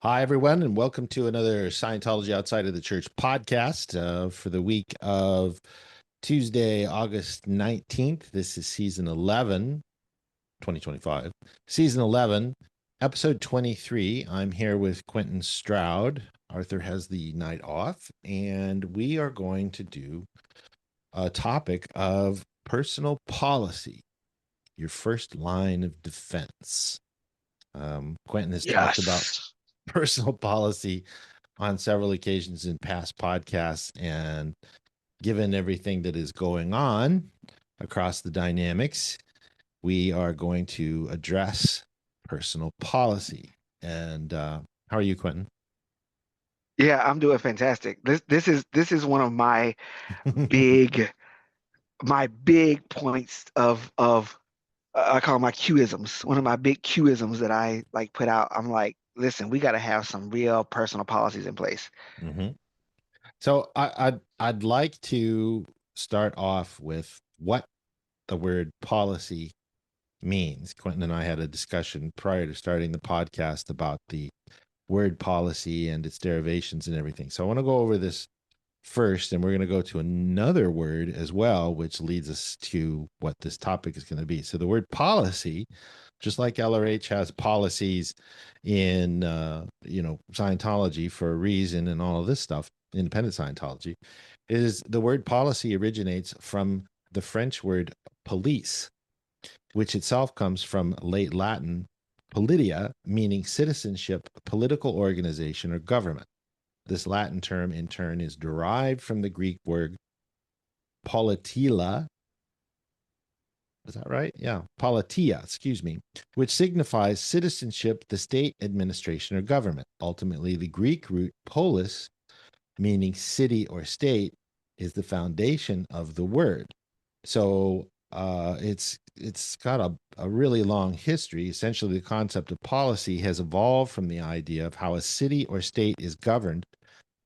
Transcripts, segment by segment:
Hi, everyone, and welcome to another Scientology Outside of the Church podcast for the week of Tuesday, August 19th. This is season 11, 2025. Season 11, episode 23. I'm here with Quentin Stroud. Arthur has the night off, and we are going to do a topic of personal policy, your first line of defense. Quentin has talked about Yes. personal policy on several occasions in past podcasts. And given everything that is going on across the dynamics, we are going to address personal policy. And how are you, Quentin? Yeah, I'm doing fantastic. This is one of big my big points of I call my Qisms. One of my big Qisms that I like put out. I'm like, listen, we got to have some real personal policies in place. Mm-hmm. So I'd like to start off with what the word policy means. Quentin and I had a discussion prior to starting the podcast about the word policy and its derivations and everything. So I want to go over this first, and we're going to go to another word as well, which leads us to what this topic is going to be. So the word policy, just like LRH has policies in Scientology for a reason and all of this stuff, independent Scientology, is the word policy originates from the French word police, which itself comes from late Latin politia, meaning citizenship, political organization, or government. This Latin term, in turn, is derived from the Greek word politeia. Is that right? Yeah, politia, excuse me, which signifies citizenship, the state administration, or government. Ultimately, the Greek root polis, meaning city or state, is the foundation of the word. So it's got a really long history. Essentially, the concept of policy has evolved from the idea of how a city or state is governed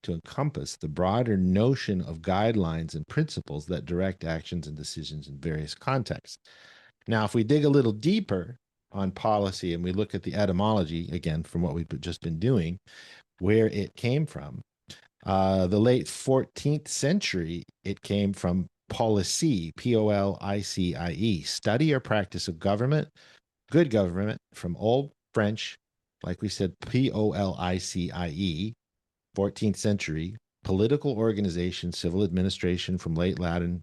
to encompass the broader notion of guidelines and principles that direct actions and decisions in various contexts. Now, if we dig a little deeper on policy and we look at the etymology, again, from what we've just been doing, where it came from, the late 14th century, it came from policy, policie, study or practice of government, good government, from Old French, like we said, policie, 14th century, political organization, civil administration, from late Latin,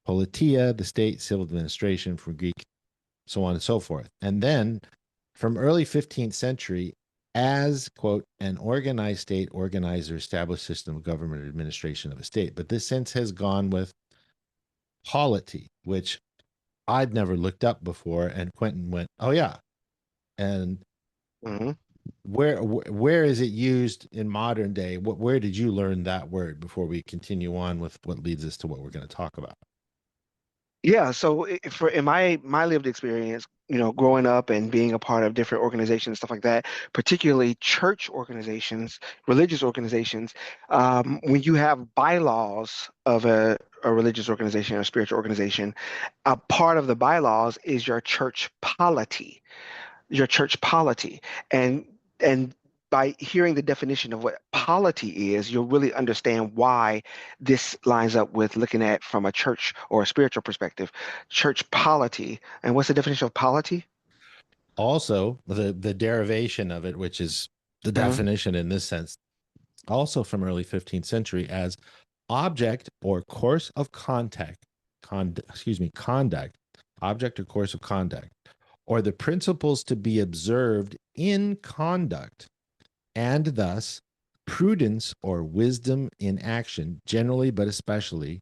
politia, the state, civil administration, from Greek, so on and so forth. And then from early 15th century, as, quote, an organized state, organizer, established system of government administration of a state. But this sense has gone with polity, which I'd never looked up before. And Quentin went, oh, yeah. And Mhm. where is it used in modern day? Where did you learn that word before we continue on with what leads us to what we're going to talk about? Yeah, so for in my lived experience, growing up and being a part of different organizations and stuff like that, particularly church organizations, religious organizations, when you have bylaws of a religious organization or spiritual organization, a part of the bylaws is your church polity. And by hearing the definition of what polity is, you'll really understand why this lines up with looking at from a church or a spiritual perspective. Church polity. And what's the definition of polity? Also, the derivation of it, which is the Mhm. definition in this sense, also from early 15th century, as object or course of conduct, object or course of conduct, or the principles to be observed in conduct, and thus prudence or wisdom in action, generally but especially.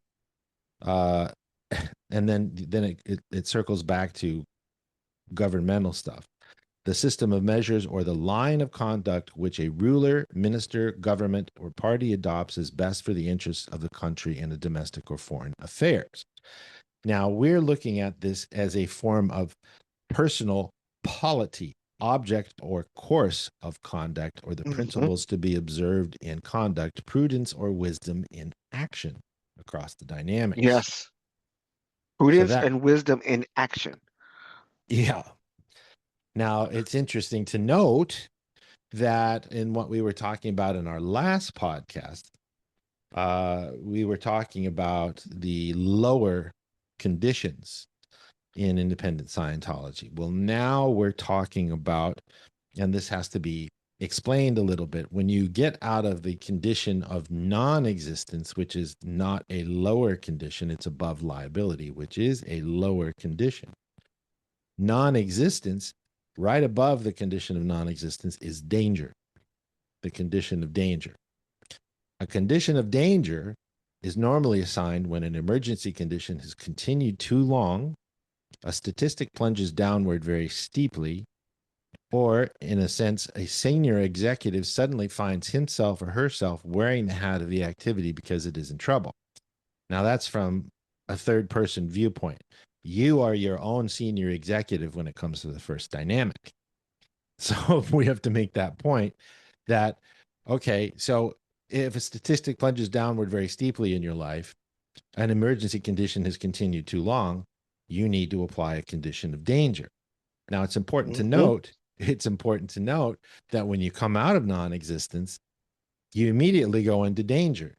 Uh, and then it circles back to governmental stuff. The system of measures or the line of conduct which a ruler, minister, government, or party adopts is best for the interests of the country in the domestic or foreign affairs. Now, we're looking at this as a form of personal polity, object or course of conduct, or the Mhm. principles to be observed in conduct, prudence or wisdom in action across the dynamics. Yes. So Prudence that, and wisdom in action. yeah. Now, it's interesting to note that in what we were talking about in our last podcast, we were talking about the lower conditions in independent Scientology. Well, now we're talking about, and this has to be explained a little bit, when you get out of the condition of non-existence, which is not a lower condition, it's above liability, which is a lower condition. Non-existence, right above the condition of non-existence, is danger, the condition of danger. A condition of danger is normally assigned when an emergency condition has continued too long, a statistic plunges downward very steeply, or, in a sense, a senior executive suddenly finds himself or herself wearing the hat of the activity because it is in trouble. Now, that's from a third person viewpoint. You are your own senior executive when it comes to the first dynamic. So we have to make that point that, okay, so if a statistic plunges downward very steeply in your life, an emergency condition has continued too long, you need to apply a condition of danger. Now, Hmm. it's important to note that when you come out of non-existence, you immediately go into danger.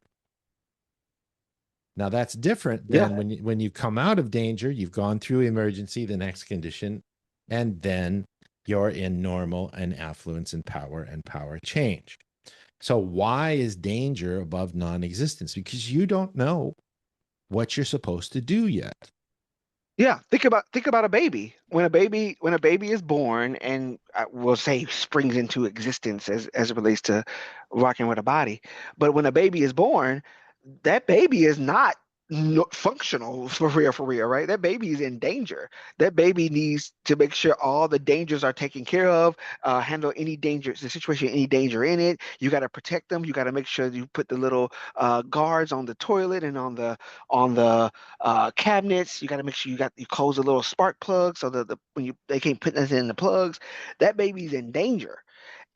Now, that's different Yeah. than when you come out of danger, you've gone through emergency, the next condition, and then you're in normal and affluence and power change. So why is danger above non-existence? Because you don't know what you're supposed to do yet. Yeah, think about a baby. When a baby is born and we'll say springs into existence as it relates to rocking with a body. But when a baby is born, that baby is not no, functional for real, right? That baby is in danger. That baby needs to make sure all the dangers are taken care of, handle any danger, the situation, any danger in it. You got to protect them. You got to make sure you put the little guards on the toilet and on the cabinets. You got to make sure you close the little spark plug so that when you they can't put nothing in the plugs. That baby's in danger.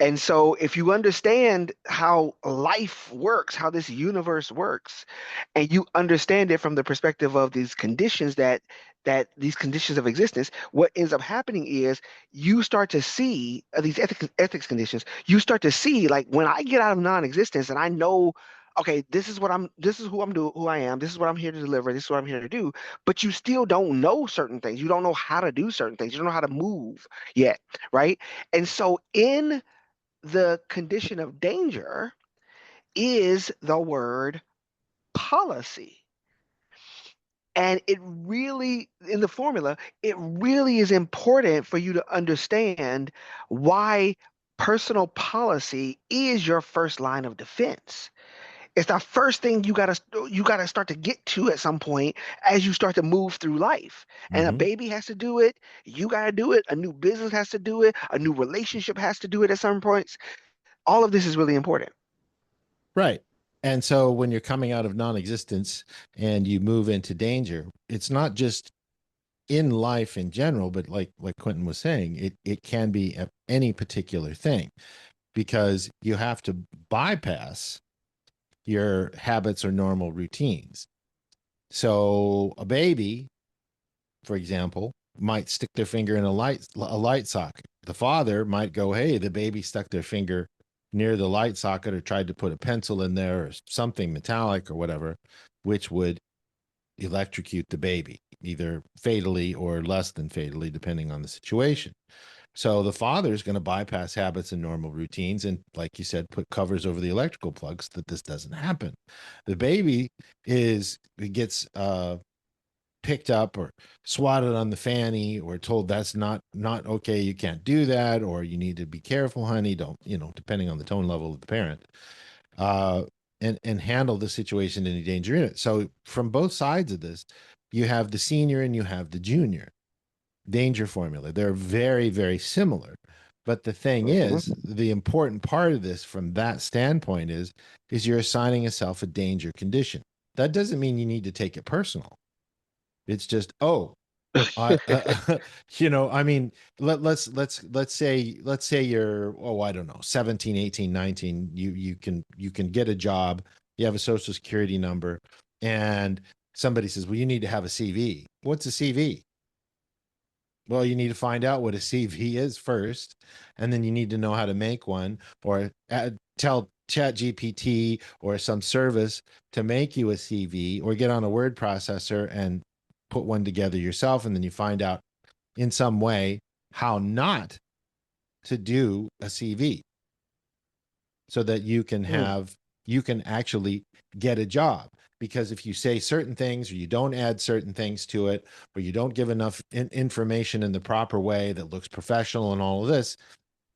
And so, if you understand how life works, how this universe works, and you understand it from the perspective of these conditions that these conditions of existence, what ends up happening is you start to see these ethics conditions. You start to see like when I get out of non-existence and I know, okay, this is who who I am, this is what I'm here to deliver, this is what I'm here to do, but you still don't know certain things. You don't know how to do certain things. You don't know how to move yet, right? And so in the condition of danger is the word policy. And it really, in the formula, it really is important for you to understand why personal policy is your first line of defense. It's the first thing you gotta start to get to at some point as you start to move through life. And a Mm-hmm. baby has to do it, you gotta do it, a new business has to do it, a new relationship has to do it at some points. All of this is really important. Right. And so when you're coming out of non-existence and you move into danger, it's not just in life in general, but like Quentin was saying, it can be any particular thing because you have to bypass your habits or normal routines. So a baby, for example, might stick their finger in a light socket. The father might go, "Hey, the baby stuck their finger near the light socket or tried to put a pencil in there or something metallic or whatever, which would electrocute the baby, either fatally or less than fatally, depending on the situation." So the father is going to bypass habits and normal routines and, like you said, put covers over the electrical plugs so that this doesn't happen. The baby is gets picked up or swatted on the fanny or told that's not okay, you can't do that, or you need to be careful, honey, don't, depending on the tone level of the parent, uh and handle the situation, any danger in it. So from both sides of this, you have the senior and you have the junior danger formula. They're very, very similar. But the thing is, Mhm. the important part of this from that standpoint is you're assigning yourself a danger condition. That doesn't mean you need to take it personal. It's just, oh, I, I mean, let's say you're, oh, I don't know, 17, 18, 19. You can get a job. You have a social security number, and somebody says, well, you need to have a CV. What's a CV? Well, you need to find out what a CV is first, and then you need to know how to make one, or tell ChatGPT or some service to make you a CV, or get on a word processor and put one together yourself, and then you find out in some way how not to do a CV so that Mm. you can actually get a job. Because if you say certain things, or you don't add certain things to it, or you don't give enough information in the proper way that looks professional and all of this,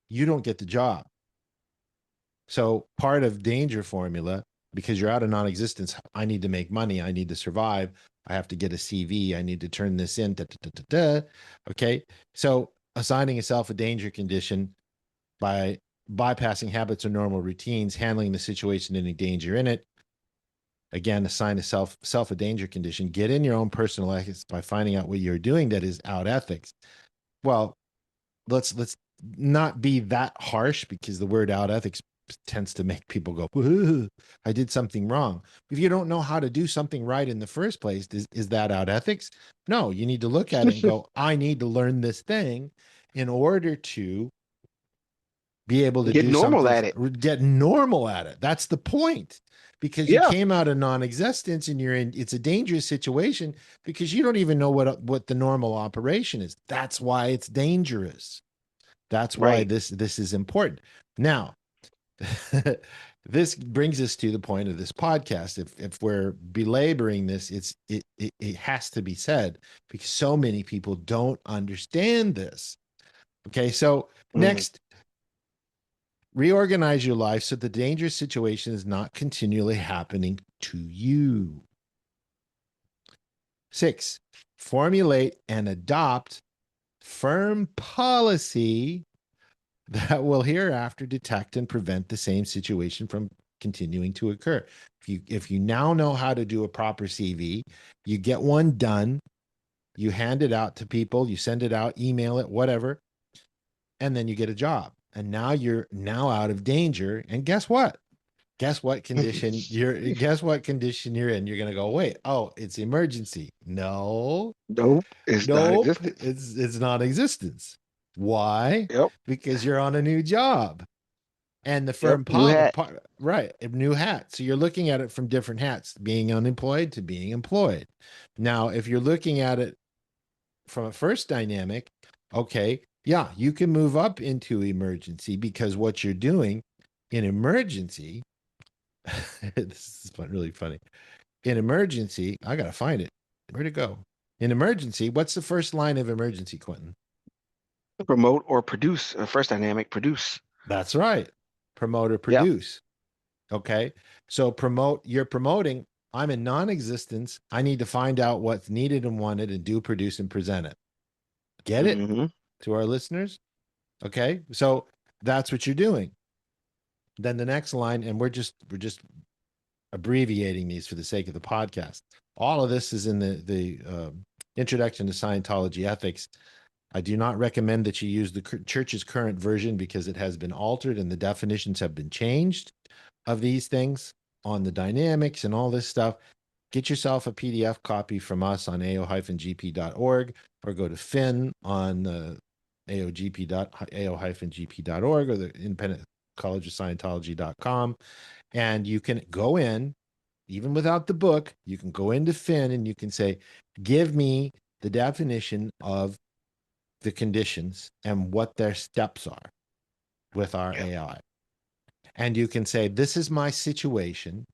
you don't get the job. So part of danger formula, because you're out of non-existence, I need to make money, I need to survive, I have to get a CV, I need to turn this in, da, da, da, da, da. Okay, so assigning yourself a danger condition by bypassing habits or normal routines, handling the situation, any danger in it. Again, assign a self a danger condition. Get in your own personal ethics by finding out what you're doing that is out ethics. Well, let's not be that harsh, because the word out ethics tends to make people go, I did something wrong. If you don't know how to do something right in the first place, is that out ethics? No, you need to look at it and go, I need to learn this thing in order to be able to Get do normal something, at it. get normal at it. That's the point. Because you Yeah, came out of non-existence and you're in, it's a dangerous situation because you don't even know what the normal operation is. That's why it's dangerous. That's why right. this is important. Now, this brings us to the point of this podcast. If we're belaboring this, it has to be said because so many people don't understand this. Okay, so Mm. next, reorganize your life so the dangerous situation is not continually happening to you. 6, formulate and adopt firm policy that will hereafter detect and prevent the same situation from continuing to occur. If you now know how to do a proper CV, you get one done, you hand it out to people, you send it out, email it, whatever, and then you get a job. And now you're now out of danger. And guess what? Guess what condition you're in. You're going to go, wait, oh, it's emergency. No, Nope, it's nope, non-existent. it's non-existence. Why? Yep, Because you're on a new job. And the yep. firm New hat. right, a new hat. So you're looking at it from different hats, being unemployed to being employed. Now, if you're looking at it from a first dynamic, okay, yeah, you can move up into emergency because what you're doing in emergency, this is really funny. In emergency, I gotta find it. Where'd it go? In emergency, what's the first line of emergency, Quentin? Promote or produce. First dynamic, produce. That's right. Promote or Yep. produce. Okay. So you're promoting. I'm in non existence. I need to find out what's needed and wanted and do, produce, and present it. Get it Hmm. to our listeners? Okay. So that's what you're doing. Then the next line, and we're just abbreviating these for the sake of the podcast. All of this is in the introduction to Scientology ethics. I do not recommend that you use the church's current version because it has been altered and the definitions have been changed of these things on the dynamics and all this stuff. Get yourself a PDF copy from us on ao-gp.org, or go to Finn on ao-gp.org, or the Independent College of Scientology.com. And you can go in, even without the book, you can go into Finn and you can say, give me the definition of the conditions and what their steps are with our Yep. AI. And you can say, this is my situation.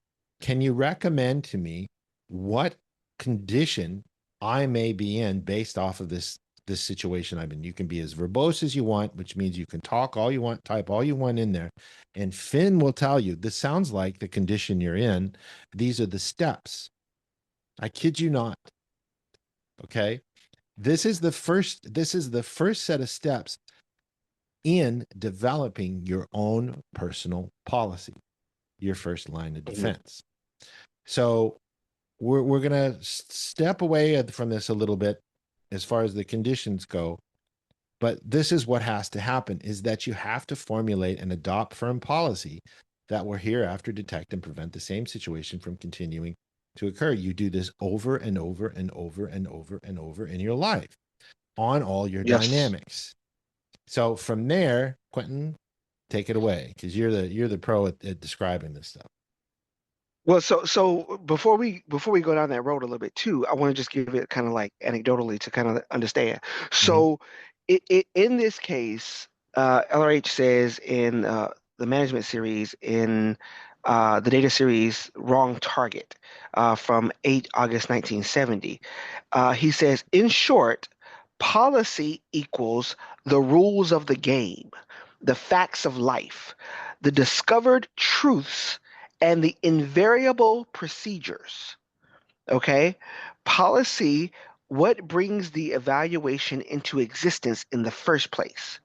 Can you recommend to me what condition I may be in based off of this situation I'm in? You can be as verbose as you want, which means you can talk all you want, type all you want in there. And Finn will tell you, this sounds like the condition you're in. These are the steps. I kid you not. Okay. This is the first set of steps in developing your own personal policy, your first line of Mhm. defense. So we're going to step away from this a little bit as far as the conditions go, but this is what has to happen, is that you have to formulate and adopt firm policy that will hereafter detect and prevent the same situation from continuing to occur. You do this over and over and over and over and over in your life on all your Yes. dynamics. So from there, Quentin, take it away because you're the pro at describing this stuff. Well, so before we go down that road a little bit too, I want to just give it kind of like anecdotally to kind of understand. Mm-hmm. So, in this case, LRH says in the management series in the data series Wrong Target from 8 August 1970, he says, in short, policy equals the rules of the game, the facts of life, the discovered truths and the invariable procedures. Okay? Policy, what brings the evaluation into existence in the first place?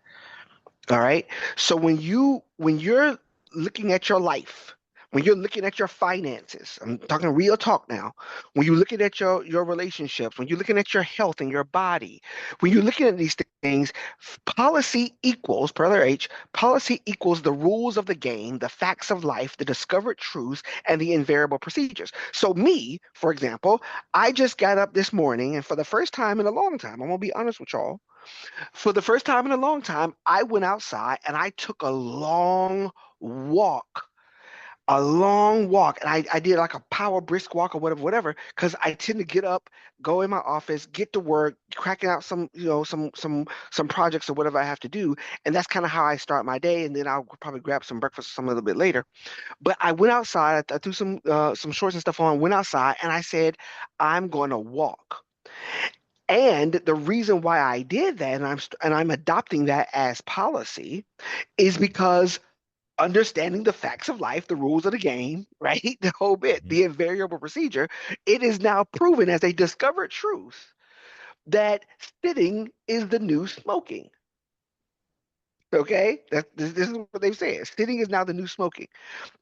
All right. So when you're looking at your life, when you're looking at your finances, I'm talking real talk now. When you're looking at your relationships, when you're looking at your health and your body, when you're looking at these things, policy equals, per letter H, policy equals the rules of the game, the facts of life, the discovered truths, and the invariable procedures. So me, for example, I just got up this morning, and for the first time in a long time, I'm gonna be honest with y'all, for the first time in a long time, I went outside and I took walk, a long walk. And I did like a power brisk walk or whatever, because I tend to get up, go in my office, get to work, cracking out some, some projects or whatever I have to do. And that's kind of how I start my day. And then I'll probably grab some breakfast some a little bit later. But I went outside, I threw some shorts and stuff on, went outside, and I said, I'm going to walk. And the reason why I did that, and I'm adopting that as policy, is because understanding the facts of life, the rules of the game, right? The whole bit, Mm-hmm. the invariable procedure, it is now proven as a discovered truth that sitting is the new smoking. Okay, this is what they've said. Sitting is now the new smoking.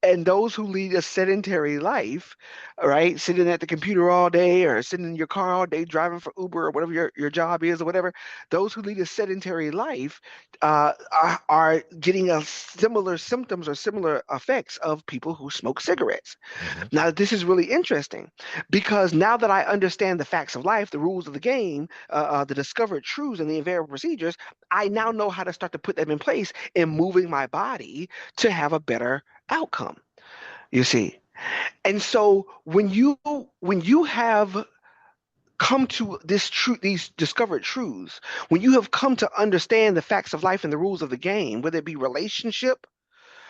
And those who lead a sedentary life, right, sitting at the computer all day or sitting in your car all day driving for Uber or whatever your job is or whatever, those who lead a sedentary life are getting a similar symptoms or similar effects of people who smoke cigarettes. Mm-hmm. Now, this is really interesting because now that I understand the facts of life, the rules of the game, the discovered truths, and the invariable procedures, I now know how to start to put them in place in moving my body to have a better outcome. You see, and so when you have come to this truth, these discovered truths, when you have come to understand the facts of life and the rules of the game, whether it be relationship,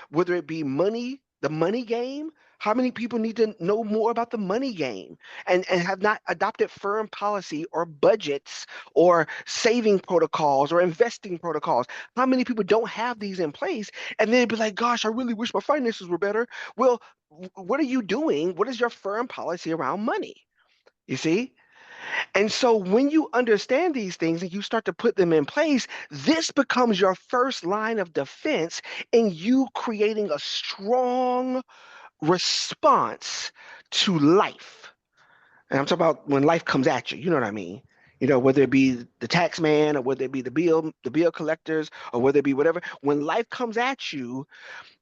whether it be money, the money game. How many people need to know more about the money game and have not adopted firm policy or budgets or saving protocols or investing protocols? How many people don't have these in place? And they'd be like, gosh, I really wish my finances were better. Well, what are you doing? What is your firm policy around money? You see? And so when you understand these things and you start to put them in place, this becomes your first line of defense in you creating a strong response to life. And I'm talking about when life comes at you, you know what I mean? Whether it be the tax man or whether it be the bill collectors or whether it be whatever, when life comes at you,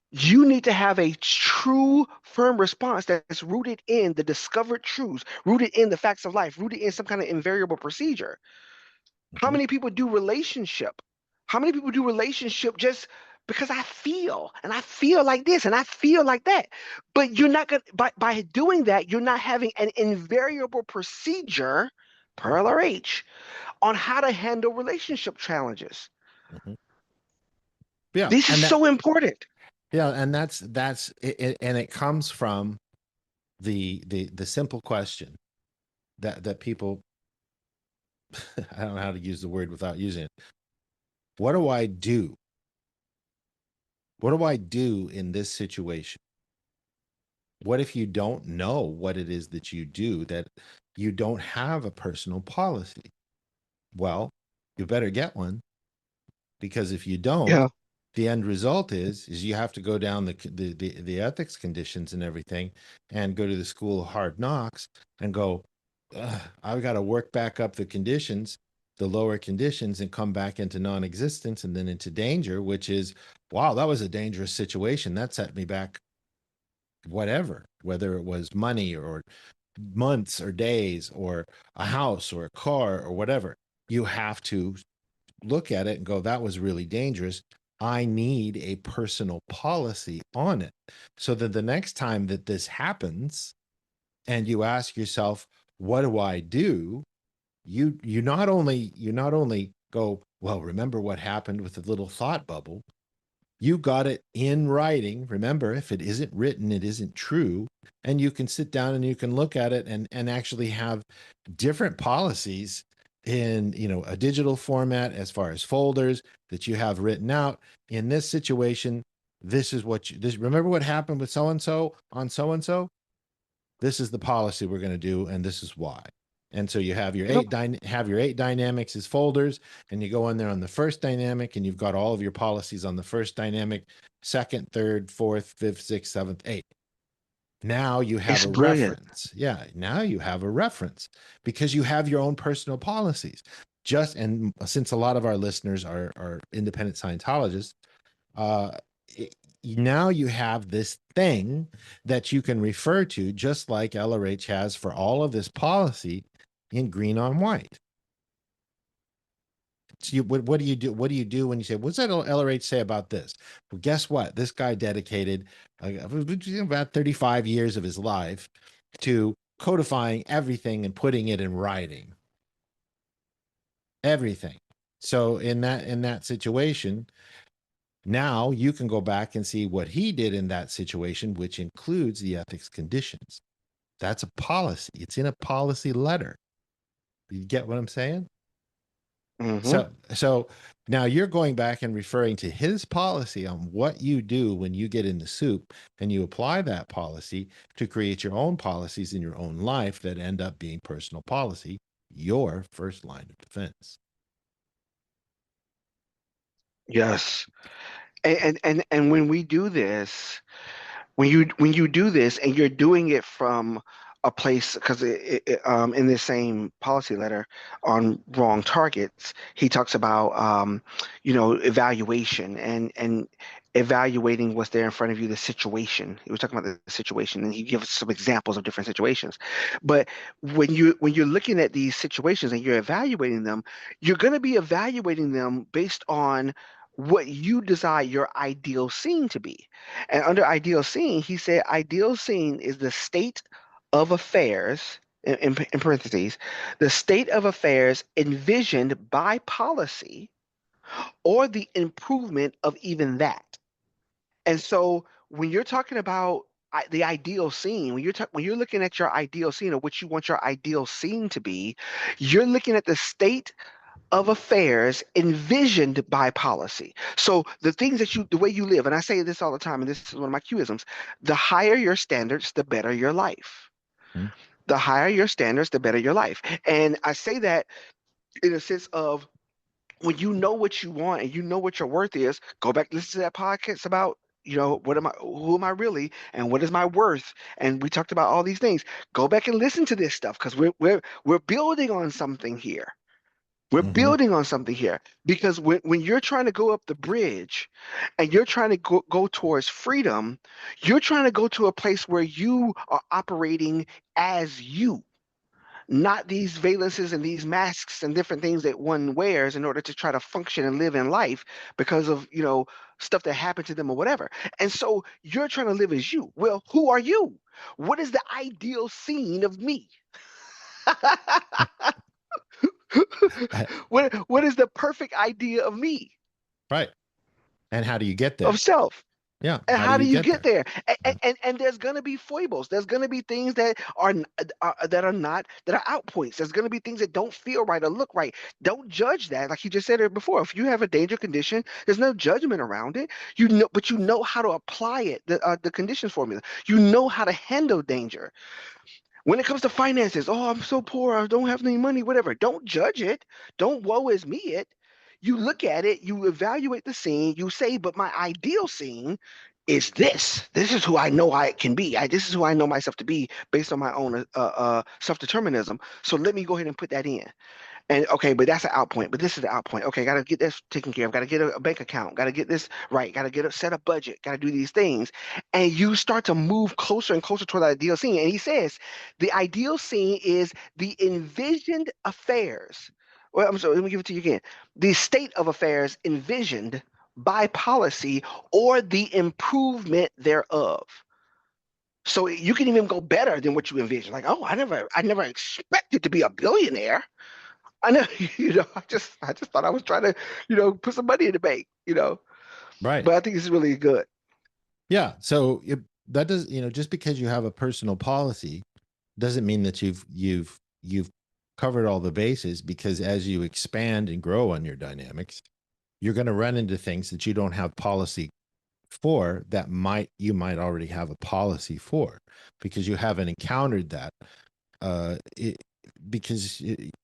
you need to have a true, firm response that's rooted in the discovered truths, rooted in the facts of life, rooted in some kind of invariable procedure. How Mm-hmm. many people do relationship? How many people do relationship just because I feel like this and I feel like that? But you're not gonna by doing that, you're not having an invariable procedure, Pearl or H, on how to handle relationship challenges. Mm-hmm. Yeah, This is and that so important. yeah, and that's it, and it comes from the simple question that people I don't know how to use the word without using it. What do I do? What do I do in this situation? What if you don't know what it is that you do, that you don't have a personal policy? Well, you better get one because if you don't, Yeah. the end result is you have to go down the ethics conditions and everything and go to the school of hard knocks and go, I've got to work back up the conditions, the lower conditions, and come back into non-existence and then into danger, which is, wow, that was a dangerous situation. That set me back whatever, whether it was money or months or days or a house or a car or whatever. you have to look at it and go, that was really dangerous. I need a personal policy on it. So that the next time that this happens and you ask yourself, what do I do? You not only go, well, remember what happened with the little thought bubble. You got it in writing. Remember, if it isn't written, it isn't true. And you can sit down and you can look at it and actually have different policies in, a digital format as far as folders that you have written out. In this situation, this is what this remember what happened with so and so on so and so. This is the policy we're going to do, and this is why. And so you have your Yep. eight dynamics as folders, and you go in there on the first dynamic, and you've got all of your policies on the first dynamic, second, third, fourth, fifth, sixth, seventh, eighth. Now you have It's a brilliant. reference. Yeah, now you have a reference because you have your own personal policies. And since a lot of our listeners are independent Scientologists, uh, now you have this thing that you can refer to, just like LRH has for all of this policy in green on white. So what do you do? What do you do when you say, what's that LRH say about this? Well, guess what? This guy dedicated about 35 years of his life to codifying everything and putting it in writing. Everything. So in that situation, now you can go back and see what he did in that situation, which includes the ethics conditions. That's a policy. It's in a policy letter. You get what I'm saying? Hmm. So now you're going back and referring to his policy on what you do when you get in the soup, and you apply that policy to create your own policies in your own life that end up being personal policy, your first line of defense. Yes. And when we do this, when you do this and you're doing it from a place, because in this same policy letter on wrong targets, he talks about evaluation and evaluating what's there in front of you, the situation. He was talking about the situation, and he gives some examples of different situations. But when you're looking at these situations and you're evaluating them, you're going to be evaluating them based on what you desire your ideal scene to be. And under ideal scene, he said ideal scene is the state of affairs, in parentheses, the state of affairs envisioned by policy or the improvement of even that. And so when you're talking about the ideal scene, when you're looking at your ideal scene or what you want your ideal scene to be, you're looking at the state of affairs envisioned by policy. So the way you live, and I say this all the time, and this is one of my Qisms, the higher your standards, the better your life. Hmm? The higher your standards, the better your life. And I say that in a sense of when you know what you want and you know what your worth is, go back, listen to that podcast about, who am I really, and what is my worth? And we talked about all these things. Go back and listen to this stuff because we're building on something here. We're Mm-hmm. building on something here because when you're trying to go up the bridge and you're trying to go towards freedom, you're trying to go to a place where you are operating as you, not these valences and these masks and different things that one wears in order to try to function and live in life because of, stuff that happened to them or whatever. And so you're trying to live as you. Well, who are you? What is the ideal scene of me? What is the perfect idea of me, Right. And how do you get of there? self? Yeah. And How do how do you you get get there? there? Yeah. And there's going to be foibles. There's going to be things that are outpoints. There's going to be things that don't feel right or look right. Don't judge that. Like you just said it before. If you have a danger condition, there's no judgment around it. But you know how to apply it. The conditions formula. You know how to handle danger. When it comes to finances, oh, I'm so poor, I don't have any money, whatever. Don't judge it. Don't woe is me it. You look at it, you evaluate the scene, you say, but my ideal scene is this. This is who I know I can be. This is who I know myself to be based on my own self-determinism. So let me go ahead and put that in. And okay, but that's an out point. But this is the out point. Okay, got to get this taken care of. Got to get a bank account. Got to get this right. Got to get a set up budget. Got to do these things. And you start to move closer and closer toward the ideal scene. And he says the ideal scene is the envisioned affairs Well, I'm sorry, let me give it to you again. The state of affairs envisioned by policy or the improvement thereof. So you can even go better than what you envisioned. Like, oh, I never expected to be a billionaire. I know, I just thought I was trying to, put some money in the bank, Right. But I think this is really good. Yeah. So that does, just because you have a personal policy doesn't mean that you've covered all the bases, because as you expand and grow on your dynamics, you're going to run into things that you don't have policy for, that you might already have a policy for, because you haven't encountered that. It, because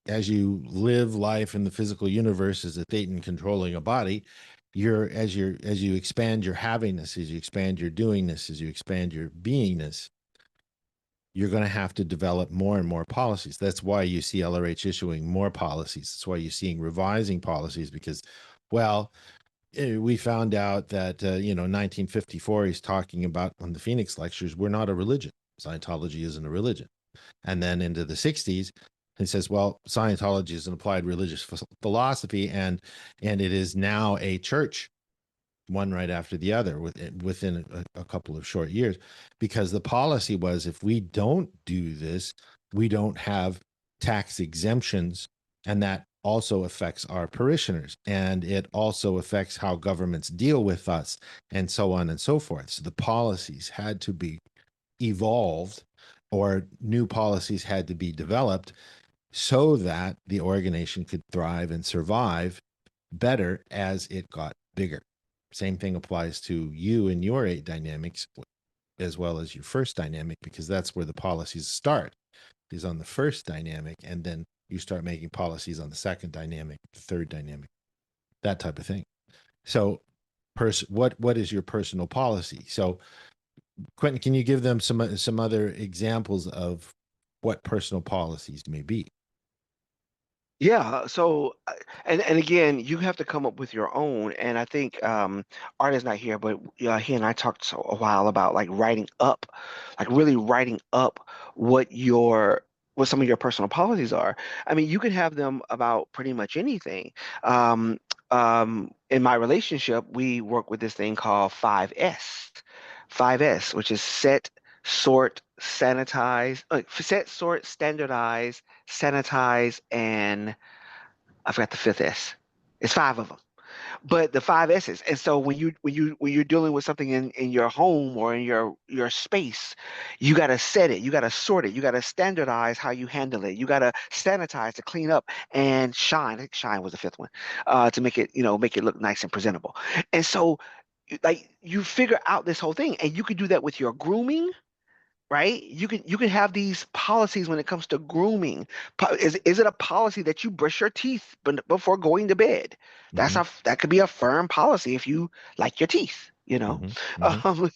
as you live life in the physical universe as a thetan controlling a body, as you expand your havingness, as you expand your doingness, as you expand your beingness, you're going to have to develop more and more policies. That's why you see LRH issuing more policies. That's why you're seeing revising policies, because, well, we found out that 1954, he's talking about on the Phoenix lectures, we're not a religion. Scientology isn't a religion. And then into the 60s, he says, well, Scientology is an applied religious philosophy, and it is now a church, one right after the other, within a couple of short years, because the policy was, if we don't do this, we don't have tax exemptions, and that also affects our parishioners, and it also affects how governments deal with us, and so on and so forth. So the policies had to be evolved, or new policies had to be developed, so that the organization could thrive and survive better as it got bigger. Same thing applies to you and your eight dynamics, as well as your first dynamic, because that's where the policies start, is on the first dynamic, and then you start making policies on the second dynamic, the third dynamic, that type of thing. So what is your personal policy? So Quentin, can you give them some other examples of what personal policies may be? Yeah, so and again, you have to come up with your own. And I think Art is not here, but he and I talked a while about like writing up, like really writing up what some of your personal policies are. I mean, you can have them about pretty much anything. Um, in my relationship, we work with this thing called 5S. 5S, which is set, sort, sanitize, set, sort, standardize, sanitize, and I forgot the fifth S. It's five of them, but the five S's. And so when you're dealing with something in your home or in your space, you got to set it, you got to sort it, you got to standardize how you handle it, you got to sanitize to clean up and shine. I think shine was the fifth one, to make it look nice and presentable. And so like you figure out this whole thing, and you could do that with your grooming, right? You can have these policies when it comes to grooming. Is it a policy that you brush your teeth before going to bed? Mm-hmm, That could be a firm policy if you like your teeth, you know. mm-hmm, mm-hmm. Um,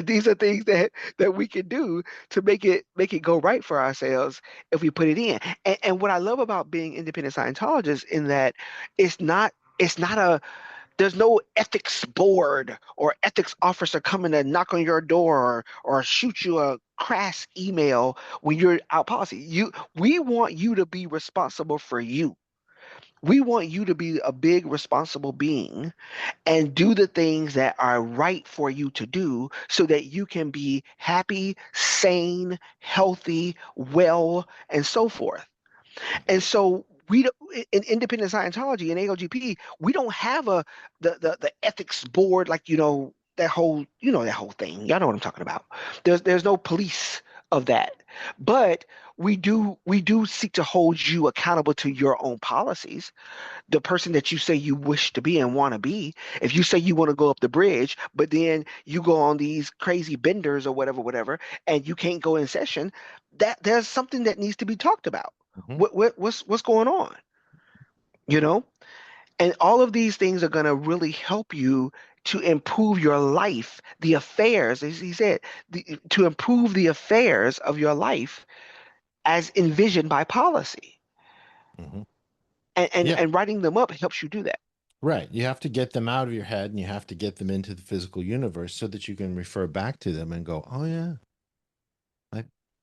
these are things that we can do to make it go right for ourselves if we put it in. And what I love about being independent Scientologists in that it's not a there's no ethics board or ethics officer coming to knock on your door or shoot you a crass email when you're out policy. We want you to be responsible for you. We want you to be a big responsible being and do the things that are right for you to do so that you can be happy, sane, healthy, well, and so forth. And so we don't, in independent Scientology and ALGP, we don't have the ethics board like that whole thing. Y'all know what I'm talking about. There's no police of that, but we do seek to hold you accountable to your own policies. The person that you say you wish to be and want to be. If you say you want to go up the bridge, but then you go on these crazy benders or whatever, whatever, and you can't go in session, that there's something that needs to be talked about. Mm-hmm. What's going on? You know? And all of these things are going to really help you to improve your life, the affairs, as he said, to improve the affairs of your life as envisioned by policy. Mm-hmm. And, and, Yeah, and writing them up helps you do that. right. You have to get them out of your head, and you have to get them into the physical universe, so that you can refer back to them and go, oh yeah,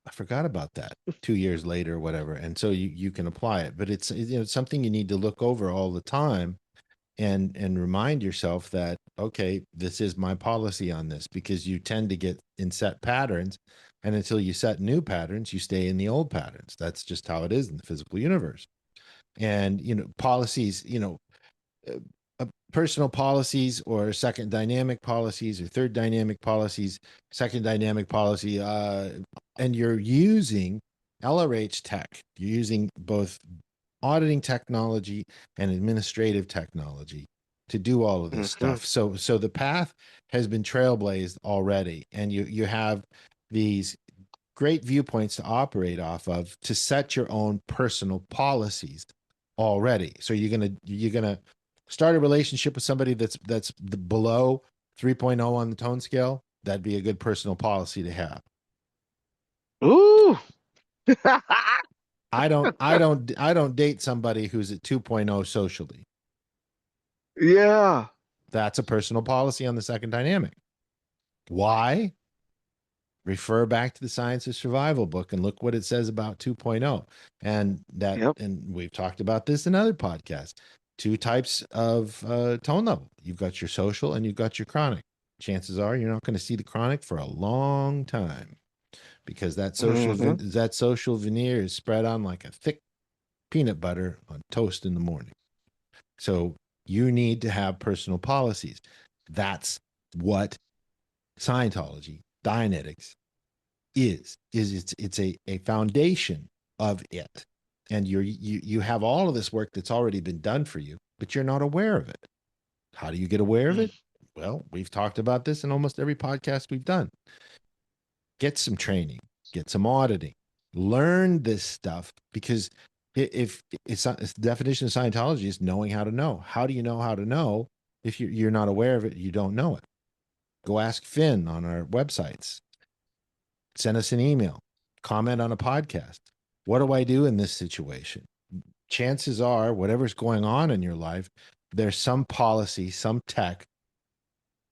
I forgot about that 2 years later or whatever. And so you can apply it, but it's, something you need to look over all the time and remind yourself that, okay, this is my policy on this, because you tend to get in set patterns. And until you set new patterns, you stay in the old patterns. That's just how it is in the physical universe. And, policies, uh, personal policies or second dynamic policies or third dynamic policies, second dynamic policy, and you're using LRH tech. You're using both auditing technology and administrative technology to do all of this Hmm. stuff. So the path has been trailblazed already, and you have these great viewpoints to operate off of to set your own personal policies already. So you're gonna start a relationship with somebody that's below 3.0 on the tone scale. That'd be a good personal policy to have. Ooh. I don't date somebody who's at 2.0 socially. Yeah. That's a personal policy on the second dynamic. Why? Refer back to the Science of Survival book and look what it says about 2.0. Yep. And we've talked about this in other podcasts. Two types of tone level. You've got your social and you've got your chronic. Chances are you're not going to see the chronic for a long time, because Hmm. that social veneer is spread on like a thick peanut butter on toast in the morning. So you need to have personal policies. That's what Scientology, Dianetics is it's a foundation of it. And you have all of this work that's already been done for you, but you're not aware of it. How do you get aware of it? Well, we've talked about this in almost every podcast we've done. Get some training, get some auditing, learn this stuff, because if it's the definition of Scientology is knowing how to know. How do you know how to know if you're not aware of it? You don't know it. Go ask Finn on our websites. Send us an email. Comment on a podcast. What do I do in this situation? Chances are, whatever's going on in your life, there's some policy, some tech.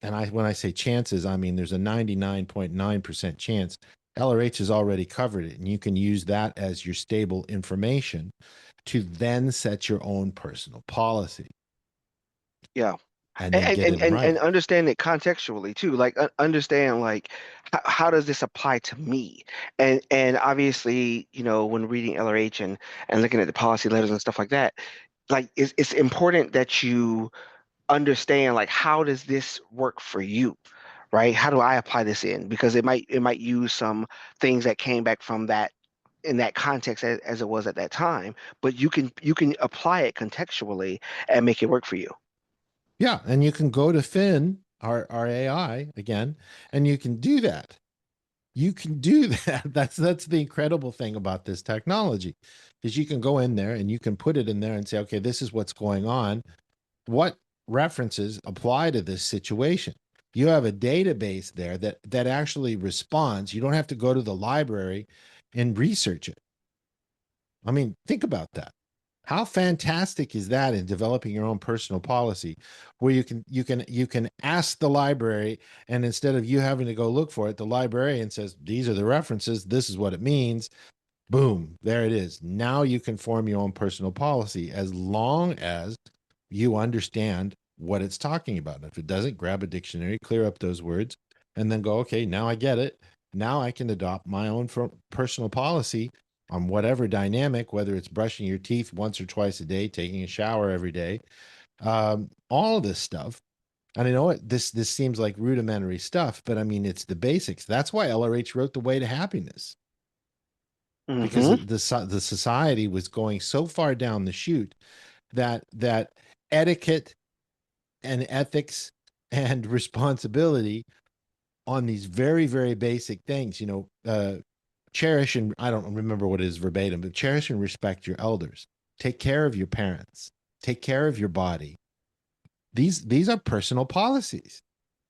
And when I say chances, I mean there's a 99.9% chance LRH has already covered it, and you can use that as your stable information to then set your own personal policy, Yeah. and then get it in And writing. understand it contextually too. Like understand like how does this apply to me? And obviously, when reading LRH and looking at the policy letters and stuff like that, like it's important that you understand like how does this work for you, right? How do I apply this in? Because it might use some things that came back from that in that context as it was at that time, but you can apply it contextually and make it work for you. Yeah, and you can go to Finn, our AI again, and you can do that. You can do that. That's the incredible thing about this technology, is you can go in there and you can put it in there and say, okay, this is what's going on. What references apply to this situation? You have a database there that actually responds. You don't have to go to the library and research it. I mean, think about that. How fantastic is that in developing your own personal policy, where you can ask the library, and instead of you having to go look for it, the librarian says, these are the references, this is what it means. Boom, there it is. Now you can form your own personal policy, as long as you understand what it's talking about. And if it doesn't, grab a dictionary, clear up those words, and then go, okay, now I get it. Now I can adopt my own personal policy on whatever dynamic, whether it's brushing your teeth once or twice a day, taking a shower every day, all of this stuff. And I know this seems like rudimentary stuff, but I mean, it's the basics. That's why LRH wrote The Way to Happiness, because Hmm. the society was going so far down the chute that etiquette and ethics and responsibility on these very, very basic things, cherish, and I don't remember what it is verbatim, but cherish and respect your elders. Take care of your parents. Take care of your body. These are personal policies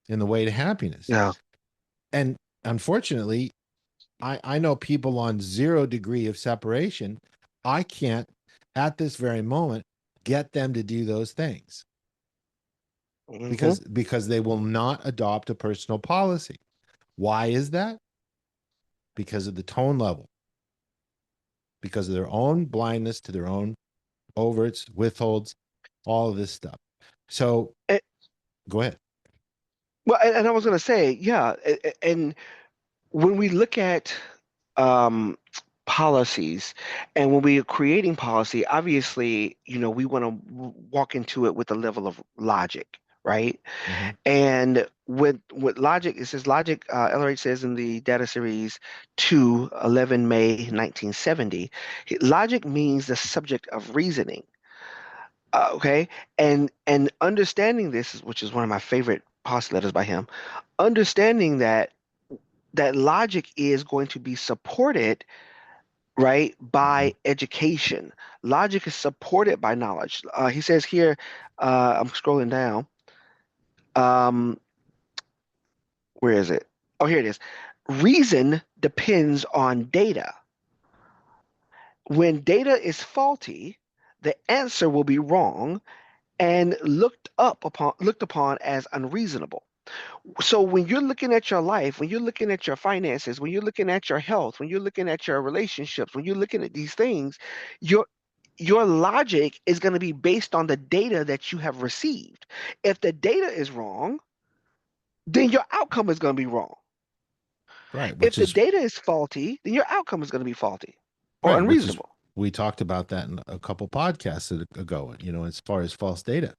in The Way to Happiness. Yeah. And unfortunately, I know people on 0 degree of separation. I can't, at this very moment, get them to do those things, Hmm. because they will not adopt a personal policy. Why is that? because of the tone level, because of their own blindness to their own overts, withholds, all of this stuff. So And, go ahead. well, and I was going to say, yeah, and when we look at um, policies, and when we are creating policy, obviously, we want to walk into it with a level of logic, right? Mm-hmm. And with logic, it says logic, LRH says in the data series 2, 11 May 1970, logic means the subject of reasoning. Okay, and understanding this, which is one of my favorite policy letters by him, understanding that logic is going to be supported, right, Mm-hmm. by education. Logic is supported by knowledge. He says here, I'm scrolling down. Um, where is it? Oh, here it is. Reason depends on data. When data is faulty, the answer will be wrong and looked upon as unreasonable. So when you're looking at your life, when you're looking at your finances, when you're looking at your health, when you're looking at your relationships, when you're looking at these things, your your logic is going to be based on the data that you have received. If the data is wrong, then your outcome is going to be wrong. Right, If which the is data is faulty, then your outcome is going to be faulty or right, which is unreasonable. we talked about that in a couple podcasts ago, as far as false data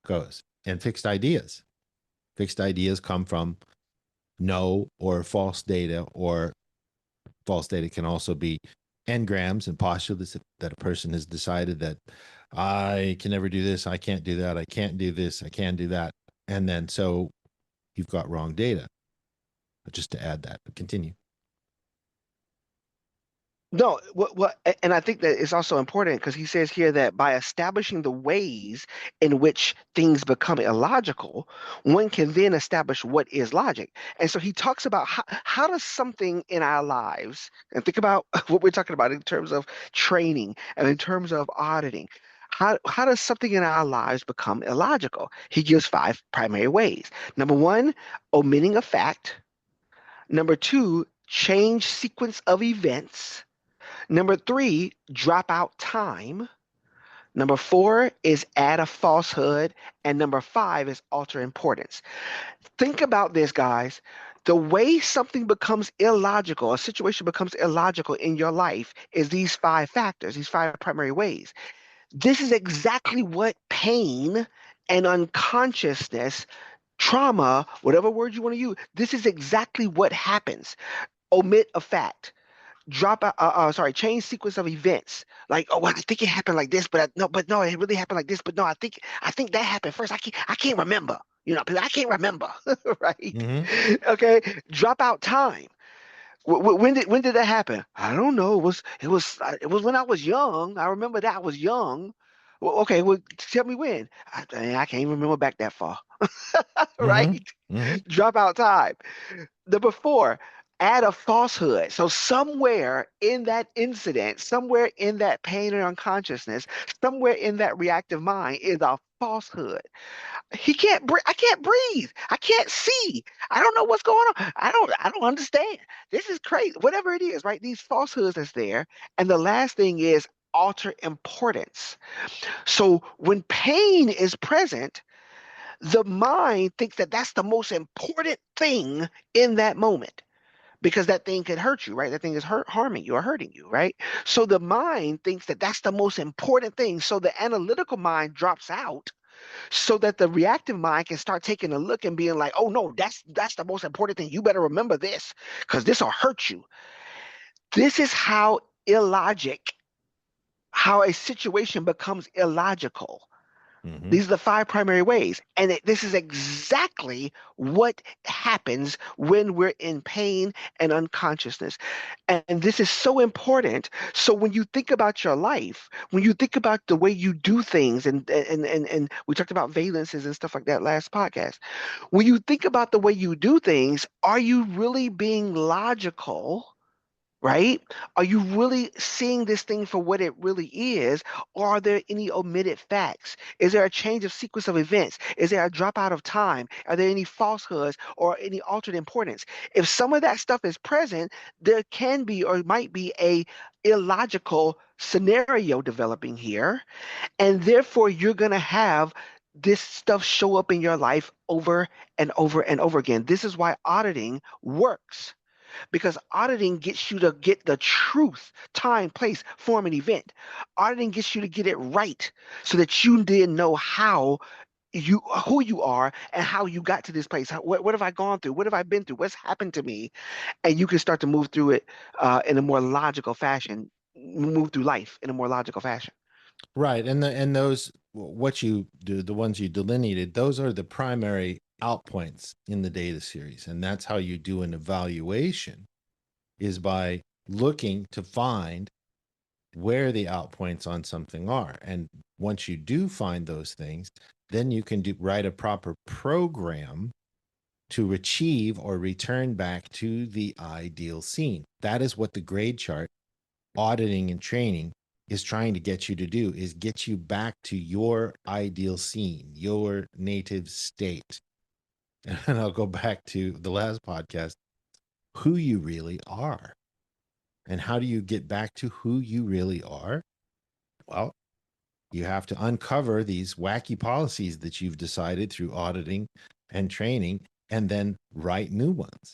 goes and fixed ideas. Fixed ideas come from no or false data, or false data can also be engrams and postulates that a person has decided that I can never do this, I can't do that, I can't do this, I can do that. And then so you've got wrong data. Just to add that, but continue. No, and I think that it's also important because he says here that by establishing the ways in which things become illogical, one can then establish what is logic. And so he talks about how does something in our lives, and think about what we're talking about in terms of training and in terms of auditing. How does something in our lives become illogical? He gives 5 primary ways. Number one, omitting a fact. Number two, change sequence of events. Number three, drop out time. Number four is add a falsehood. And number five is alter importance. Think about this, guys. The way something becomes illogical, a situation becomes illogical in your life, is these 5 factors, these 5 primary ways. This is exactly what pain and unconsciousness, trauma, whatever word you want to use, this is exactly what happens. Omit a fact, change sequence of events. Like, oh, well, I think it happened like this, but no, it really happened like this. But no, I think that happened first. I can't remember. I can't remember, right? Mm-hmm. Okay, drop out time. When did that happen? I don't know. It was when I was young. I remember that I was young. Well, okay, well, tell me when. I can't even remember back that far, Mm-hmm. right? Mm-hmm. Drop out time. Number four, add a falsehood. So somewhere in that incident, somewhere in that pain or unconsciousness, somewhere in that reactive mind is a falsehood. He can't breathe. I can't breathe. I can't see. I don't know what's going on. I don't understand. This is crazy. Whatever it is, right? These falsehoods that's there. And the last thing is alter importance. So when pain is present, the mind thinks that that's the most important thing in that moment because that thing could hurt you, right? That thing is harming you or hurting you, right? So the mind thinks that that's the most important thing. So the analytical mind drops out so that the reactive mind can start taking a look and being like, "Oh no, that's the most important thing. You better remember this because this will hurt you." This is how a situation becomes illogical. Mm-hmm. These are the 5 primary ways. And this is exactly what happens when we're in pain and unconsciousness. And this is so important. So when you think about your life, when you think about the way you do things, and we talked about valences and stuff like that last podcast. When you think about the way you do things, are you really being logical? right? Are you really seeing this thing for what it really is? Or are there any omitted facts? Is there a change of sequence of events? Is there a dropout of time? Are there any falsehoods or any altered importance? If some of that stuff is present, there can be or might be a illogical scenario developing here, and therefore you're going to have this stuff show up in your life over and over and over again. This is why auditing works, because auditing gets you to get the truth, time, place, form, and event. Auditing gets you to get it right so that you then know who you are and how you got to this place. What have I gone through? What have I been through? What's happened to me? And you can start to move through it in a more logical fashion, move through life in a more logical fashion. Right. And those what you do, the ones you delineated, those are the primary outpoints in the data series. And that's how you do an evaluation, is by looking to find where the outpoints on something are. And once you do find those things, then you can write a proper program to achieve or return back to the ideal scene. That is what the grade chart, auditing and training, is trying to get you to do, is get you back to your ideal scene, your native state. And I'll go back to the last podcast, who you really are. And how do you get back to who you really are? Well, you have to uncover these wacky policies that you've decided through auditing and training, and then write new ones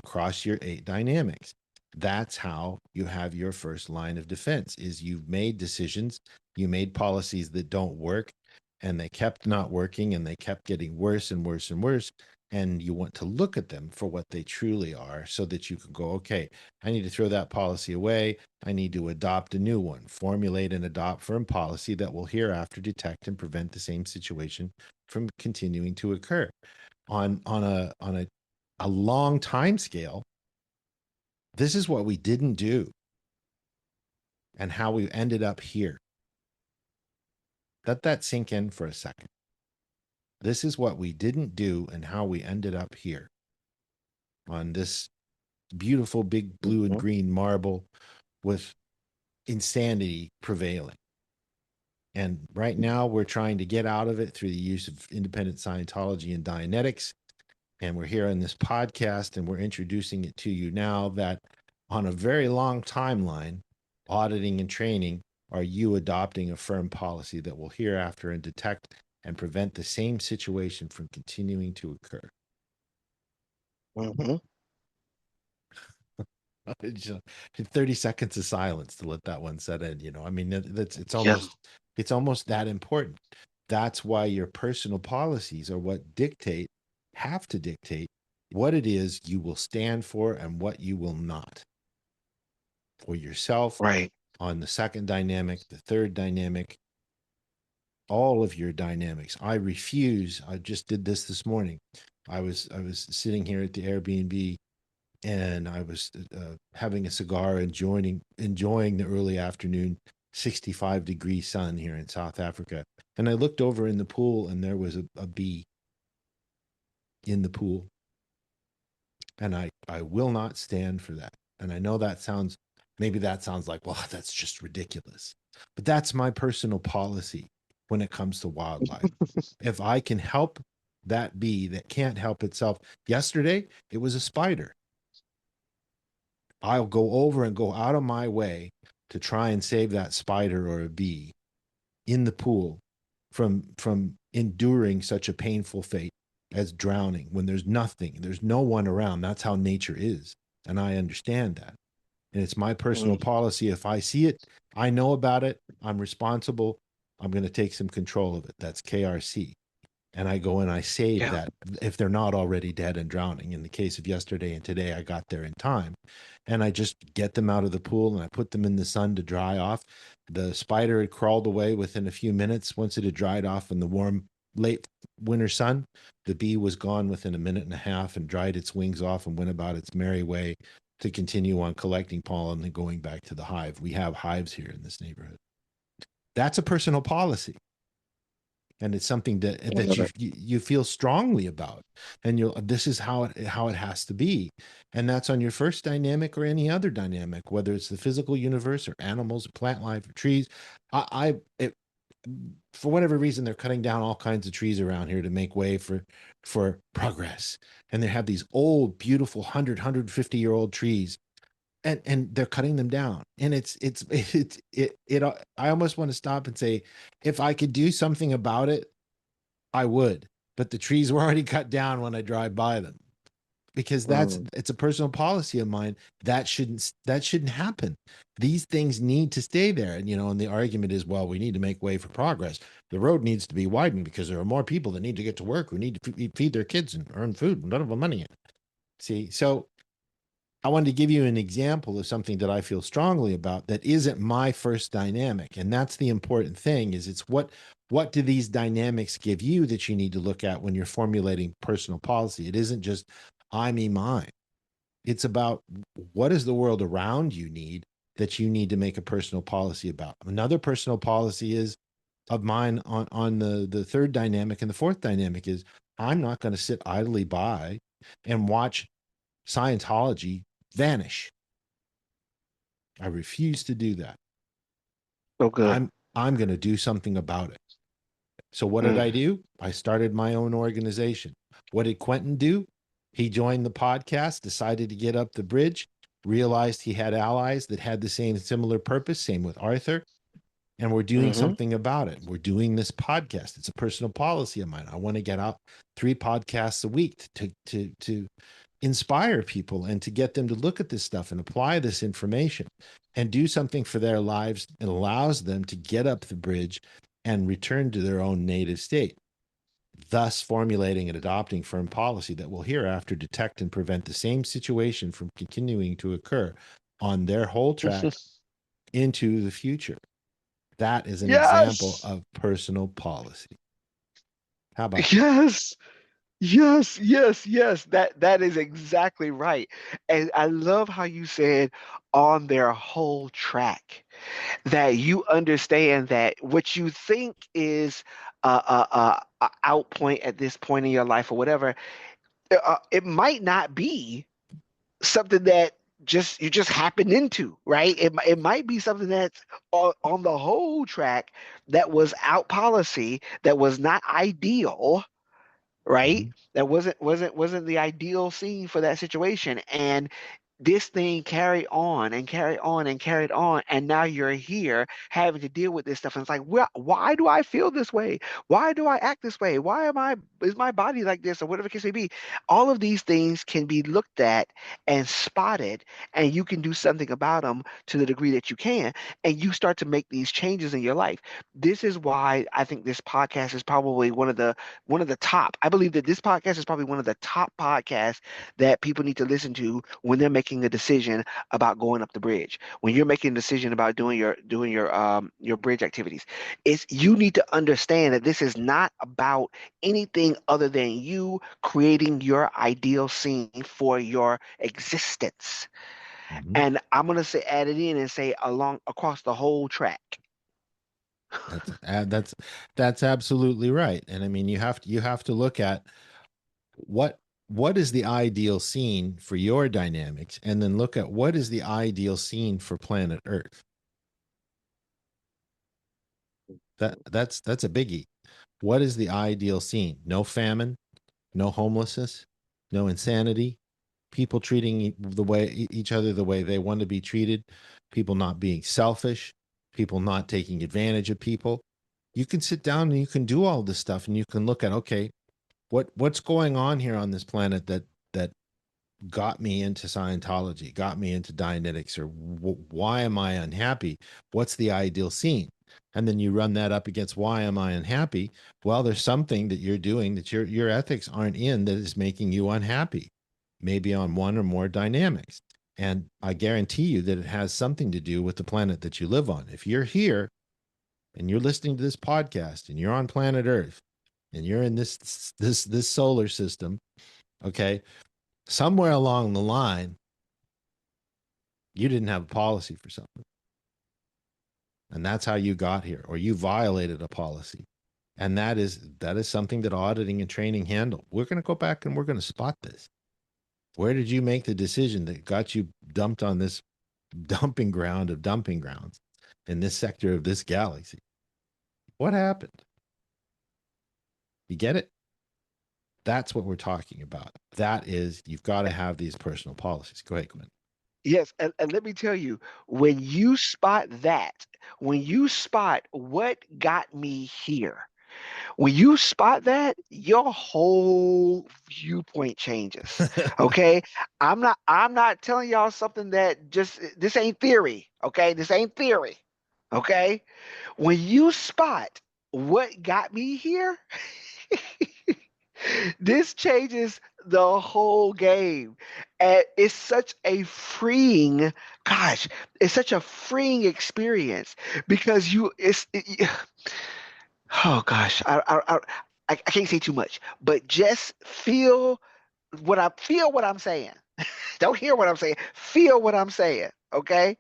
across your 8 dynamics. That's how you have your first line of defense, is you've made decisions, you made policies that don't work, and they kept not working, and they kept getting worse and worse and worse. And you want to look at them for what they truly are, so that you can go, okay, I need to throw that policy away. I need to adopt a new one, formulate and adopt firm policy that will hereafter detect and prevent the same situation from continuing to occur. On a long time scale, this is what we didn't do and how we ended up here. Let that sink in for a second. This is what we didn't do and how we ended up here on this beautiful big blue and Mhm. green marble with insanity prevailing. And right now we're trying to get out of it through the use of independent Scientology and Dianetics. And we're here on this podcast, and we're introducing it to you now, that on a very long timeline, auditing and training are you adopting a firm policy that will hereafter and detect and prevent the same situation from continuing to occur. Mhm. 30 seconds of silence to let that one set in. I mean, that's Yeah. it's almost that important. That's why your personal policies are what have to dictate what it is you will stand for and what you will not, for yourself, Right. on the second dynamic, the third dynamic, all of your dynamics. I refuse. I just did this morning. I was sitting here at the Airbnb, and I was having a cigar, enjoying the early afternoon 65-degree sun here in South Africa. And I looked over in the pool, and there was a bee in the pool. And I will not stand for that. And I know maybe that sounds like, well, that's just ridiculous. But that's my personal policy when it comes to wildlife. If I can help that bee that can't help itself, yesterday it was a spider, I'll go over and go out of my way to try and save that spider or a bee in the pool from enduring such a painful fate as drowning when there's no one around. That's how nature is. And I understand that. And it's my personal Mm. policy. If I see it, I know about it, I'm responsible, I'm going to take some control of it. That's KRC. And I go and I save Yeah. that if they're not already dead and drowning. In the case of yesterday and today, I got there in time, and I just get them out of the pool and I put them in the sun to dry off. The spider had crawled away within a few minutes. Once it had dried off in the warm late winter sun, the bee was gone within a minute and a half and dried its wings off and went about its merry way to continue on collecting pollen and going back to the hive. We have hives here in this neighborhood. That's a personal policy. and it's something I that love you it. you feel strongly about, and you'll this is how it has to be, and that's on your first dynamic or any other dynamic, whether it's the physical universe or animals or plant life or trees. For whatever reason, they're cutting down all kinds of trees around here to make way for progress, and they have these old beautiful 150 year old trees, and they're cutting them down, and I almost want to stop and say, if I could do something about it, I would, but the trees were already cut down when I drive by them, because Mm. it's a personal policy of mine. That shouldn't happen. These things need to stay there, and and the argument is, well, we need to make way for progress. The road needs to be widened because there are more people that need to get to work, who need to feed their kids and earn food and none of the money. See, so I wanted to give you an example of something that I feel strongly about that isn't my first dynamic. And that's the important thing, is it's what do these dynamics give you that you need to look at when you're formulating personal policy. It isn't just I, me, mine. It's about what does the world around you need that you need to make a personal policy about. Another personal policy is of mine on the third dynamic, and the fourth dynamic is I'm not going to sit idly by and watch Scientology vanish. I refuse to do that. So good. I'm going to do something about it. So what did I Mm. do? I started my own organization. What did Quentin do? He joined the podcast, decided to get up the bridge, realized he had allies that had the same similar purpose. Same with Arthur. And we're doing Hmm. something about it. We're doing this podcast. It's a personal policy of mine. I want to get out 3 podcasts a week to inspire people and to get them to look at this stuff and apply this information and do something for their lives. It allows them to get up the bridge and return to their own native state, thus formulating and adopting firm policy that will hereafter detect and prevent the same situation from continuing to occur on their whole track into the future. That is an example Yes. of personal policy. How about that? Yes. Yes, yes, yes. That is exactly right. And I love how you said on their whole track, that you understand that what you think is a out point at this point in your life or whatever, it might not be something that just you just happen into, right? It might be something that's on the whole track that was out policy, that was not ideal, right? Mhm. That wasn't the ideal scene for that situation. And this thing carried on and carried on and carried on, and now you're here having to deal with this stuff. And it's like, well, why do I feel this way? Why do I act this way? Why is my body like this, or whatever the case may be? All of these things can be looked at and spotted, and you can do something about them to the degree that you can, and you start to make these changes in your life. This is why I think this podcast is probably one of the top. I believe that this podcast is probably one of the top podcasts that people need to listen to when they're making a decision about going up the bridge. When you're making a decision about doing your bridge activities, it's you need to understand that this is not about anything other than you creating your ideal scene for your existence. Mhm. And I'm gonna say add it in and say along across the whole track. That's absolutely right. And I mean, you have to look at what what is the ideal scene for your dynamics, and then look at what is the ideal scene for planet Earth. That's a biggie. What is the ideal scene? No famine, no homelessness, no insanity, people treating each other the way they want to be treated, people not being selfish, people not taking advantage of people. You can sit down and you can do all this stuff, and you can look at, okay, what's going on here on this planet that got me into Scientology, got me into Dianetics, or why am I unhappy? What's the ideal scene? And then you run that up against why am I unhappy? Well, there's something that you're doing that your ethics aren't in that is making you unhappy, maybe on one or more dynamics. And I guarantee you that it has something to do with the planet that you live on. If you're here and you're listening to this podcast and you're on planet Earth and you're in this solar system, okay, somewhere along the line you didn't have a policy for something, and that's how you got here, or you violated a policy, And that is something that auditing and training handle. We're going to go back and we're going to spot this. Where did you make the decision that got you dumped on this dumping ground of dumping grounds in this sector of this galaxy? What happened? You get it? That's what we're talking about. That is, you've got to have these personal policies. Go ahead, Glenn. Yes, and let me tell you, when you spot that, when you spot what got me here, when you spot that, your whole viewpoint changes. Okay? I'm not telling y'all something that just this ain't theory, okay? This ain't theory. Okay? When you spot what got me here, this changes the whole game. And it's such a freeing, gosh, it's such a freeing experience because oh gosh, I can't say too much, but just feel what I'm saying. Don't hear what I'm saying. Feel what I'm saying. Okay,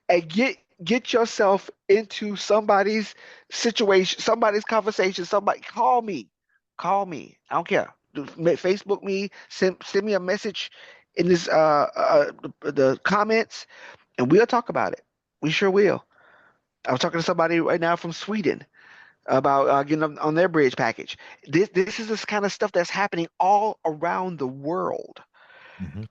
and get yourself into somebody's situation, somebody's conversation. Somebody call me. I don't care. Facebook me, send me a message in this the comments, and we'll talk about it. We sure will. I was talking to somebody right now from Sweden about getting on their bridge package. This is this kind of stuff that's happening all around the world, Mm-hmm.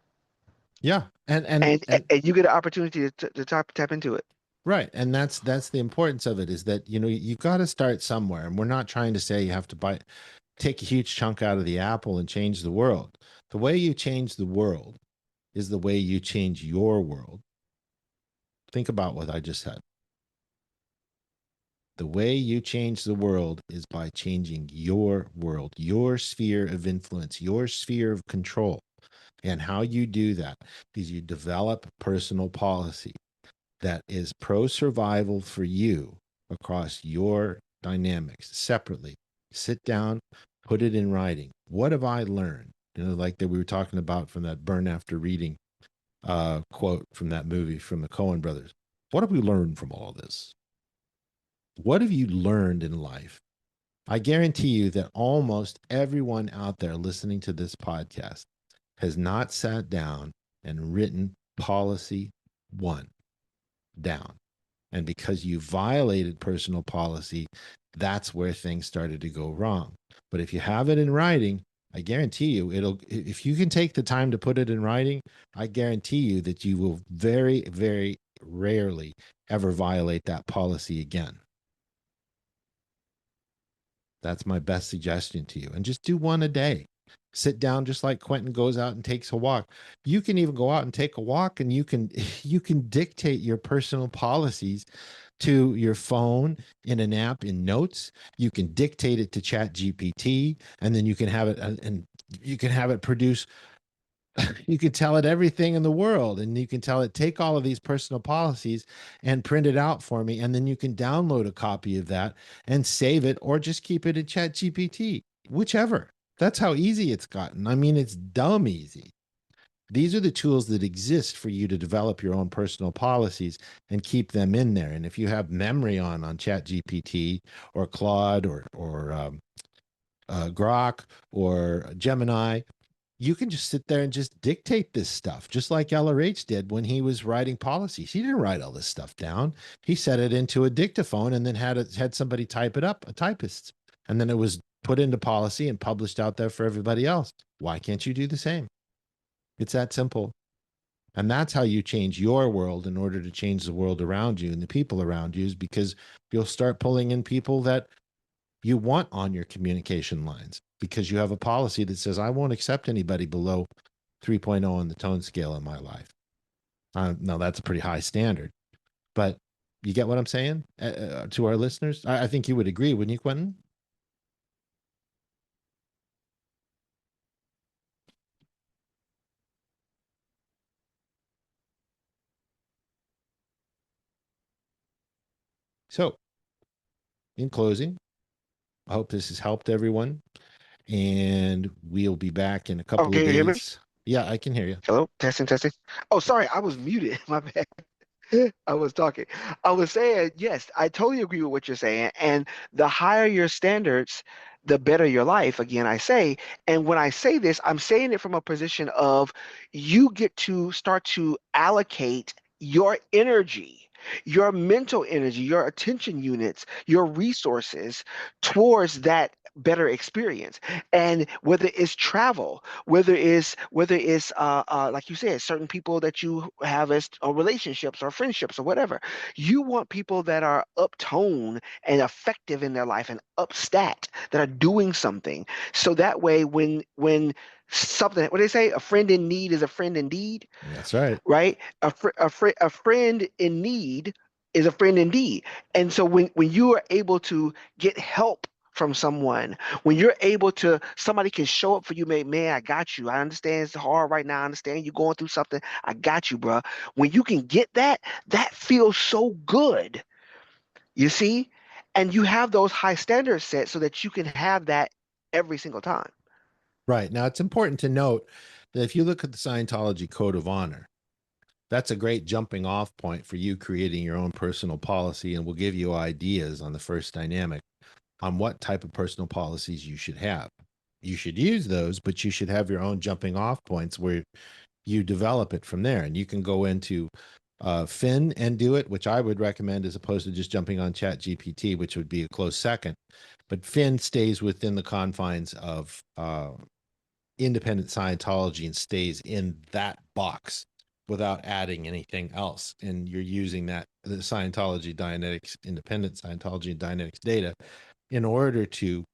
Yeah, and and and and you get an opportunity to tap into it. right, and that's the importance of it is that you've got to start somewhere, and we're not trying to say you have to take a huge chunk out of the apple and change the world. The way you change the world is the way you change your world. Think about what I just said. The way you change the world is by changing your world, your sphere of influence, your sphere of control. And how you do that is you develop personal policy that is pro survival for you across your dynamics separately. Sit down, put it in writing. What have I learned? Like that we were talking about from that burn after reading quote from that movie from the Coen brothers. What have we learned from all this? What have you learned in life? I guarantee you that almost everyone out there listening to this podcast has not sat down and written policy one down. And because you violated personal policy, that's where things started to go wrong. But if you have it in writing, I guarantee you if you can take the time to put it in writing, I guarantee you that you will very, very rarely ever violate that policy again. That's my best suggestion to you. And just do one a day. Sit down just like Quentin goes out and takes a walk. You can even go out and take a walk and you can you can dictate your personal policies to your phone in an app in notes. You can dictate it to Chat GPT and then you can have it and you can have it produce you can tell it everything in the world and you can tell it take all of these personal policies and print it out for me and then you can download a copy of that and save it or just keep it in Chat GPT, whichever. That's how easy it's gotten. I mean, it's dumb easy. These are the tools that exist for you to develop your own personal policies and keep them in there. And if you have memory on Chat GPT or Claude or Grok or Gemini, you can just sit there and just dictate this stuff, just like LRH did when he was writing policies. He didn't write all this stuff down. He set it into a dictaphone and then had somebody type it up, a typist, and then it was put into policy and published out there for everybody else. Why can't you do the same? It's that simple. And that's how you change your world in order to change the world around you and the people around you, is because you'll start pulling in people that you want on your communication lines because you have a policy that says, I won't accept anybody below 3.0 on the tone scale in my life. Now, that's a pretty high standard, but you get what I'm saying to our listeners? I think you would agree, wouldn't you, Quentin? So, in closing, I hope this has helped everyone, and we'll be back in a Oh, couple can of you hear me? days. Yeah, I can hear you. Hello, testing, testing. Oh, sorry, I was muted. My bad. I was talking. I was saying, yes, I totally agree with what you're saying. And the higher your standards, the better your life. Again, I say. And when I say this, I'm saying it from a position of you get to start to allocate your energy, your mental energy, your attention units, your resources towards that better experience. And whether it's travel, whether it's like you said, certain people that you have as relationships or friendships or whatever, you want people that are uptone and effective in their life and upstat, that are doing something, so that way when something, what they say, a friend in need is a friend indeed, That's right. right? A friend in need is a friend indeed. And so when you are able to get help from someone, when you're able to, somebody can show up for you, man, I got you. I understand it's hard right now. I understand you're going through something. I got you, bro. When you can get that, that feels so good, you see? And you have those high standards set so that you can have that every single time. Right. Now, it's important to note that if you look at the Scientology Code of Honor, that's a great jumping off point for you creating your own personal policy, and will give you ideas on the first dynamic on what type of personal policies you should have. You should use those, but you should have your own jumping off points where you develop it from there. And you can go into Fin and do it, which I would recommend, as opposed to just jumping on Chat GPT, which would be a close second. But Fin stays within the confines of independent Scientology and stays in that box without adding anything else. And you're using that, the Scientology Dianetics, independent Scientology and Dianetics data, in order to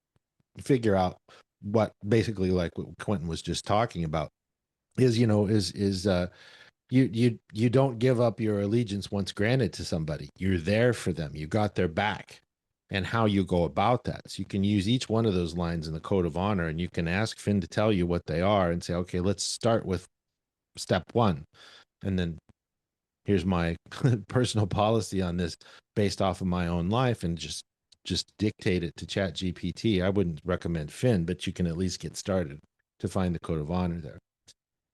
figure out what, basically like what Quentin was just talking about, is, you don't give up your allegiance once granted to somebody. You're there for them. You got their back. And how you go about that. So you can use each one of those lines in the code of honor, and you can ask Finn to tell you what they are and say, okay, let's start with step one. And then here's my personal policy on this based off of my own life, and just dictate it to Chat GPT. I wouldn't recommend Finn, but you can at least get started to find the code of honor there.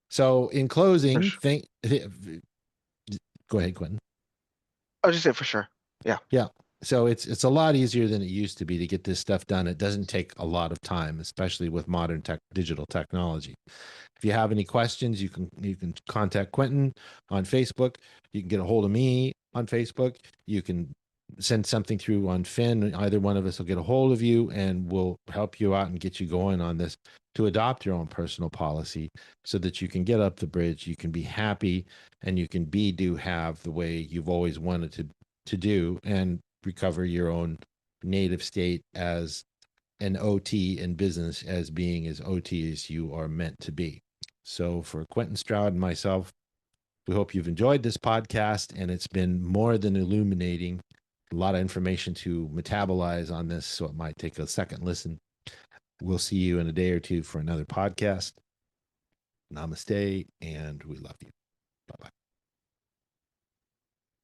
So in For closing, sure. go ahead, Quentin. I just said for sure. Yeah. Yeah. So it's a lot easier than it used to be to get this stuff done. It doesn't take a lot of time, especially with modern digital technology. If you have any questions, you can contact Quentin on Facebook. You can get a hold of me on Facebook. You can send something through on Finn. Either one of us will get a hold of you, and we'll help you out and get you going on this to adopt your own personal policy, so that you can get up the bridge, you can be happy, and you can do have the way you've always wanted to do, and recover your own native state as an OT in business, as being as OT as you are meant to be. So for Quentin Stroud and myself, we hope you've enjoyed this podcast, and it's been more than illuminating. A lot of information to metabolize on this, so it might take a second listen. We'll see you in a day or two for another podcast. Namaste, and we love you. Bye bye.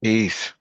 Peace.